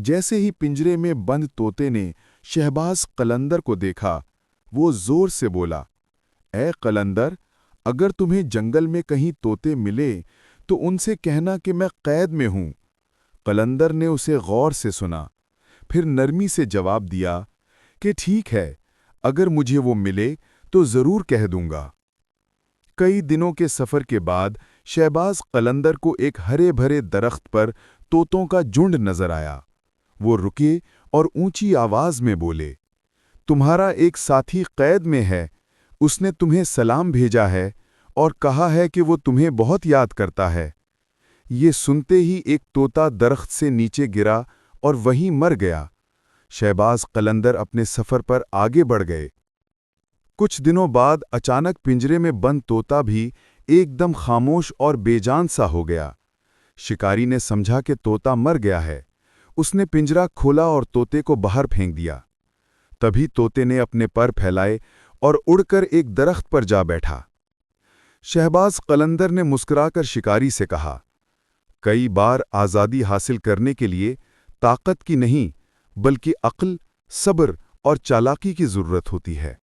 जैसे ही पिंजरे में बंद तोते ने शहबाज कलंदर को देखा, वो जोर से बोला, ए कलंदर, अगर तुम्हें जंगल में कहीं तोते मिले तो उनसे कहना कि मैं कैद में हूं। कलंदर ने उसे गौर से सुना, फिर नरमी से जवाब दिया कि ठीक है, अगर मुझे वो मिले तो जरूर कह दूंगा। कई दिनों के सफर के बाद शहबाज कलंदर को एक हरे भरे दरख्त पर तोतों का झुंड नजर आया। वो रुके और ऊंची आवाज में बोले, तुम्हारा एक साथी कैद में है, उसने तुम्हें सलाम भेजा है और कहा है कि वो तुम्हें बहुत याद करता है। ये सुनते ही एक तोता दरख्त से नीचे गिरा और वहीं मर गया। शहबाज कलंदर अपने सफर पर आगे बढ़ गए। कुछ दिनों बाद अचानक पिंजरे में बंद तोता भी एकदम खामोश और बेजान सा हो गया। शिकारी ने समझा कि तोता मर गया है। उसने पिंजरा खोला और तोते को बाहर फेंक दिया। तभी तोते ने अपने पर फैलाए और उड़कर एक दरख्त पर जा बैठा। शहबाज कलंदर ने मुस्कुराकर शिकारी से कहा, कई बार आज़ादी हासिल करने के लिए ताकत की नहीं, बल्कि अक्ल, सब्र और चालाकी की ज़रूरत होती है।